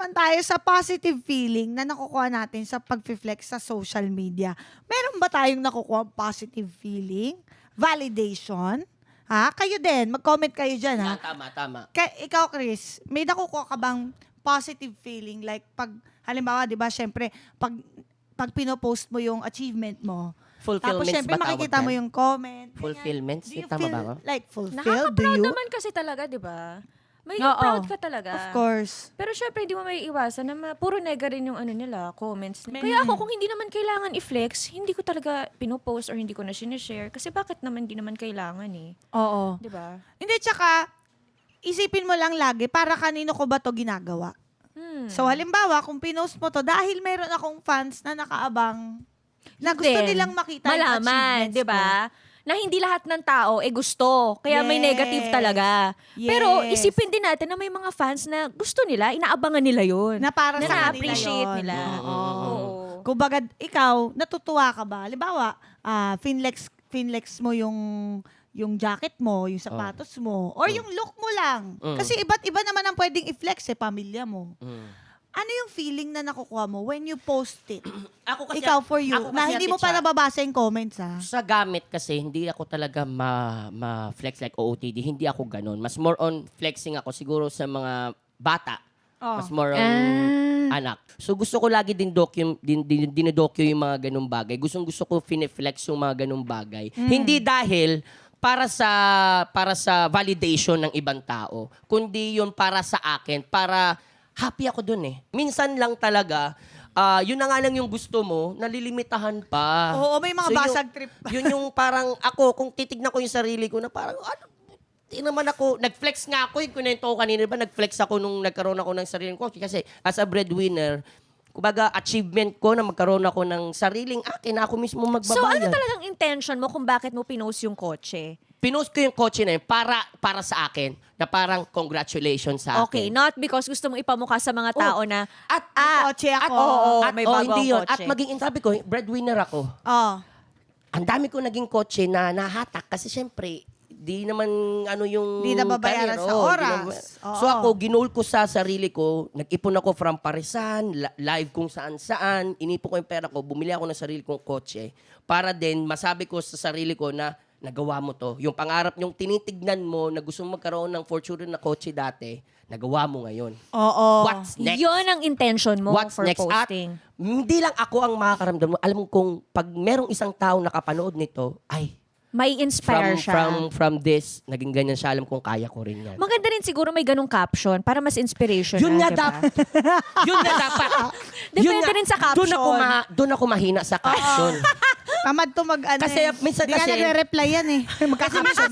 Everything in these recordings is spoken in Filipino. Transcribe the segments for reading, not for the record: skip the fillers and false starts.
naman tayo sa positive feeling na nakukuha natin sa pag-flex sa social media. Meron ba tayong nakukuha positive feeling? Validation? Ha? Kayo din. Mag-comment kayo dyan, ha? Tama. Ikaw, Chris, may nakukuha ka bang positive feeling? Like, pag, halimbawa, di ba, syempre, pag pinopost mo yung achievement mo, tapos Fulfillments syempre ba tawag makikita mo yan? yung comment. Fulfillments? Do you Tama feel ba ako? like fulfilled? Do Nakaka-proud you? naman kasi talaga, di ba? May Oo. proud ka talaga. Of course. Pero syempre, hindi mo may iwasan na puro nega rin yung ano nila, comments. Kaya ako, kung hindi naman kailangan i-flex, hindi ko talaga pinopost or hindi ko na sinishare. Kasi bakit naman, hindi naman kailangan eh. Oo. Di ba? Hindi, tsaka, isipin mo lang lagi, para kanino ko ba to ginagawa? So, halimbawa, kung pinost mo to, dahil meron akong fans na nakaabang, na gusto Then, nilang makita yung malaman, achievements di ba? Na hindi lahat ng tao gusto. Kaya may Yes. negative talaga. Yes. Pero isipin din natin na may mga fans na gusto nila, inaabangan nila yun. Na para Na sa kanila na-appreciate yun. nila. Oo. Oo. Kumbaga, ikaw, natutuwa ka ba? Halimbawa, finlex mo yung jacket mo, yung sapatos mo, or yung look mo lang. Kasi iba't iba naman ang pwedeng i-flex pamilya mo. Ano yung feeling na nakukuha mo when you post it? Ako kasi, Ikaw for you, ako na kasi, hindi mo pa Ate Cha, nababasa yung comments, ha? Sa gamit kasi, hindi ako talaga ma-flex like OOTD. Hindi ako ganun. Mas more on flexing ako siguro sa mga bata. Oh. Mas more on anak. So gusto ko lagi din dinodokyo yung mga ganung bagay. Gusto ko fine-flex yung mga ganung bagay. Hindi dahil para sa validation ng ibang tao, kundi yun para sa akin, para happy ako dun eh. Minsan lang talaga, yun na nga lang yung gusto mo, nalilimitahan pa. Oo, may mga basag trip pa. Yun yung parang ako, kung titignan ko yung sarili ko na parang, di naman ako, nag-flex nga ako, yung kunento ko kanina, ba, nag-flex ako nung nagkaroon ako ng sariling ko. Kasi as a breadwinner, kumbaga achievement ko na magkaroon ako ng sariling akin na ako mismo magbabayad. So ano talagang intention mo kung bakit mo pinost yung kotse? Pinost ko yung kotse na yun para sa akin, na parang congratulations sa akin. Okay, not because gusto mong ipamukha sa mga tao na May kotse ako. may bago hindi ang yun. kotse. At maging, sabi ko, breadwinner ako. Oh. Ang dami ko naging kotse na nahatak kasi syempre, di naman ano yung Di nababayaran career, sa di oras. So ako, ginol ko sa sarili ko, nag-ipon ako from Parisan, live kung saan-saan, inipon ko yung pera ko, bumili ako ng sarili kong kotse para din masabi ko sa sarili ko na nagawa mo to. Yung pangarap, yung tinitignan mo na gusto mo magkaroon ng fortune na kotse dati, nagawa mo ngayon. Oo. What's next? Yun ang intention mo What's for next? posting. At hindi lang ako ang makakaramdam mo. Alam mo kung pag merong isang tao nakapanood nito, ay, May inspire siya. from this, naging ganyan siya, alam kong kaya ko rin yan. Maganda rin siguro may ganung caption para mas inspirational. Yun nga diba? dapat. Yun nga dapat. Depende rin sa caption. Doon ako mahina sa caption. Tamad to mag-ano Kasi minsan Di ka kasi- nagre-reply yan eh. Kasi minsan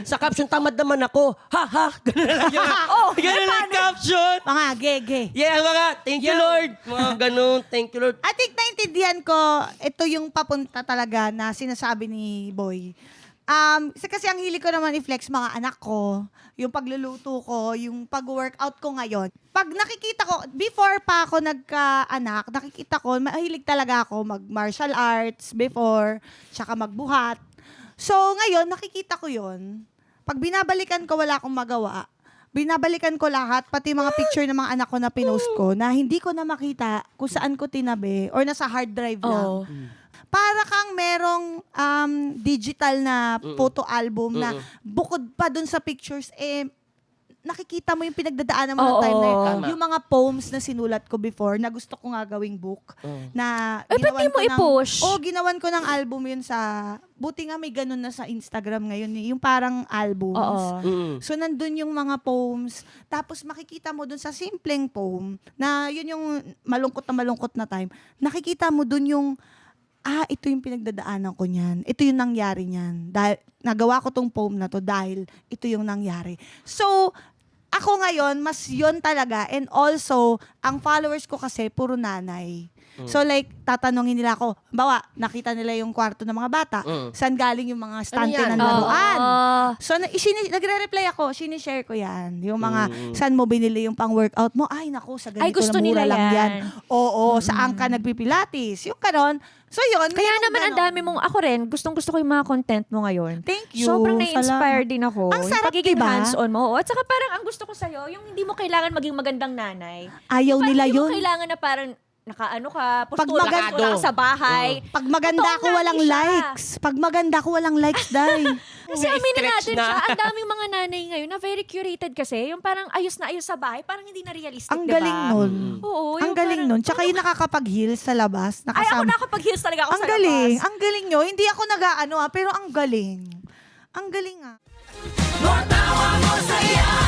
sa caption, tamad naman ako. Ha, ha. Ganun na lang yung, ganun lang yung caption. Mga gege. Yeah, mga, thank you, Lord. Mga ganun, thank you, Lord. I think naintindihan ko, ito yung papunta talaga na sinasabi ni Boy. Kasi ang hili ko naman i-flex mga anak ko, yung pagluluto ko, yung pag-workout ko ngayon. Pag nakikita ko, before pa ako nagka-anak, nakikita ko, mahilig talaga ako mag-martial arts before, tsaka magbuhat. So ngayon, nakikita ko yon. Pag binabalikan ko, wala akong magawa. Binabalikan ko lahat, pati mga picture ng mga anak ko na pinost ko, na hindi ko na makita kung saan ko tinabi or nasa hard drive lang. Oo. Para kang merong digital na photo album na bukod pa dun sa pictures, nakikita mo yung pinagdadaanan mo ng Oo. time na yun. Tama. Yung mga poems na sinulat ko before na gusto ko nga gawing book. Na Eh, ba't di mo i-push? ginawan ko ng album yun sa... Buti nga may ganun na sa Instagram ngayon. Yung parang albums. Oo. So, nandun yung mga poems. Tapos, makikita mo dun sa simpleng poem na yun yung malungkot na time. Nakikita mo dun yung ito yung pinagdadaanan ko niyan. Ito yung nangyari niyan. Dahil, nagawa ko tong poem na to dahil ito yung nangyari. So, ako ngayon, mas yun talaga. And also, ang followers ko kasi, puro nanay. So like, tatanungin nila ako, bawa, nakita nila yung kwarto ng mga bata, saan galing yung mga stante yan? ng laruan. Oo. So, nagre-reply ako, sinishare ko yan. Yung mga, saan mo binili yung pang-workout mo? Ay, naku, sa ganito Ay, gusto na mura nila lang yan. yan. Oo, saan ka nagpipilates? Yung karon, So yun. Kaya merong naman ang ganon. dami mong, ako rin, gustong-gusto ko yung mga content mo ngayon. Thank you. Sobrang na-inspire Salamat. din ako. Ang sarap, yung pagiging diba? hands-on mo. Oo. At saka parang ang gusto ko sa'yo, yung hindi mo kailangan maging magandang nanay. Ayaw Parang nila hindi mo yun. kailangan na parang nakaano ka, Pag postura maganda- ka sa bahay. Pag maganda Totoong ako, walang nanay siya. likes. Pag maganda ako, walang likes, Day. Kasi aminin Stretch natin na. siya, ang daming mga nanay ngayon na very curated kasi, yung parang ayos na ayos sa bahay, parang hindi na realistic, Ang diba? galing nun. Oo, Ang yung galing parang- nun. Tsaka yung nakakapag-heels sa labas. Ay, ako Nakasama. nakapag-heels talaga ako Ang sa galing. labas. Ang galing nyo. Hindi ako nag-ano pero ang galing. Ang galing ah. More power, more saya.